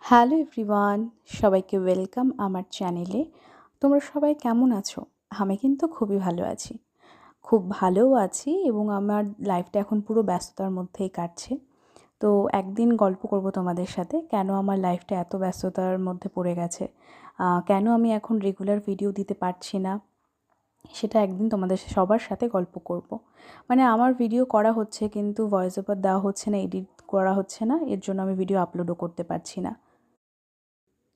Hello everyone, সবাইকে welcome আমার চ্যানেলে। তোমরা সবাই কেমন আছো? আমি কিন্তু খুবই ভালো আছি, খুব ভালোও আছি এবং আমার লাইফটা এখন পুরো ব্যস্ততার মধ্যেই কাটছে। তো একদিন গল্প করব তোমাদের সাথে, কেন আমার লাইফটা এত ব্যস্ততার মধ্যে পড়ে গেছে, কেন আমি এখন রেগুলার ভিডিও দিতে পারছি না, সেটা একদিন তোমাদের সবার সাথে গল্প করব। মানে আমার ভিডিও করা হচ্ছে কিন্তু ভয়েস ওভার দেওয়া হচ্ছে না, এডিট করা হচ্ছে না, এর জন্য আমি ভিডিও আপলোডও করতে পারছি না।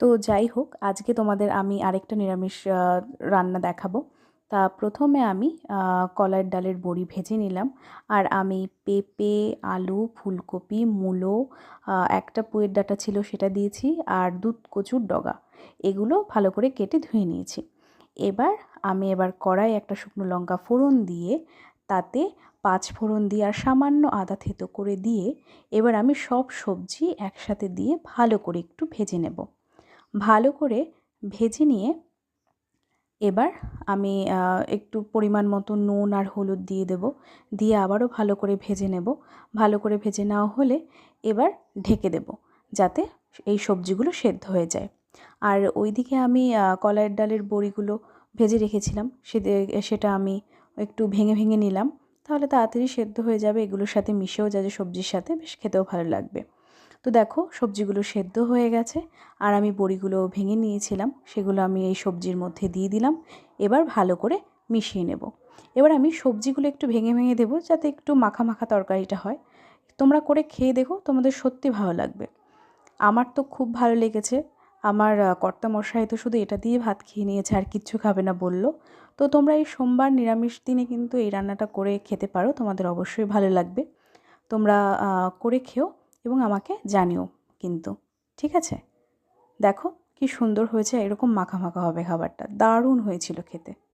তো যাই হোক, আজকে তোমাদের আমি আরেকটা নিরামিষ রান্না দেখাবো। তা প্রথমে আমি কলাইয়ের ডালের বড়ি ভেজে নিলাম। আর আমি পেঁপে, আলু, ফুলকপি, মূলো, একটা পুঁইয়ের ডাঁটা ছিল সেটা দিয়েছি, আর দুধ কচুর ডগা, এগুলো ভালো করে কেটে ধুয়ে নিয়েছি। এবার কড়াই একটা শুকনো লঙ্কা ফোড়ন দিয়ে, তাতে 5 ফোড়ন দিয়ে আর সামান্য আদা থেতো করে দিয়ে, এবার আমি সব সবজি একসাথে দিয়ে ভালো করে একটু ভেজে নেব। ভালো করে ভেজে নিয়ে এবার আমি একটু পরিমাণ মতো নুন আর হলুদ দিয়ে দেব, দিয়ে আবারও ভালো করে ভেজে নেব। ভালো করে ভেজে নেওয়া হলে এবার ঢেকে দেব, যাতে এই সবজিগুলো সেদ্ধ হয়ে যায়। আর ওইদিকে আমি কলাইয়ের ডালের বড়িগুলো ভেজে রেখেছিলাম, সেটা আমি একটু ভেঙে ভেঙে নিলাম, তাহলে তাড়াতাড়ি সেদ্ধ হয়ে যাবে, এগুলোর সাথে মিশেও যাবে সবজির সাথে, বেশ খেতেও ভালো লাগবে। তো দেখো, সবজিগুলো সেদ্ধ হয়ে গেছে, আর আমি বড়িগুলো ভেঙে নিয়েছিলাম সেগুলো আমি এই সবজির মধ্যে দিয়ে দিলাম। এবার ভালো করে মিশিয়ে নেব। এবার আমি সবজিগুলো একটু ভেঙে ভেঙে দেবো, যাতে একটু মাখা মাখা তরকারিটা হয়। তোমরা করে খেয়ে দেখো, তোমাদের সত্যি ভালো লাগবে। আমার তো খুব ভালো লেগেছে। আমার কর্তামশাই তো শুধু এটা দিয়ে ভাত খেয়ে নিয়েছে, আর কিচ্ছু খাবে না বলল। তো তোমরা এই সোমবার নিরামিষ দিনে কিন্তু এই রান্নাটা করে খেতে পারো, তোমাদের অবশ্যই ভালো লাগবে। তোমরা করে খেও এবং আমাকে জানিও কিন্তু, ঠিক আছে? দেখো কি সুন্দর হয়েছে, এরকম মাখা মাখা হবে খাবারটা, দারুণ হয়েছিল খেতে।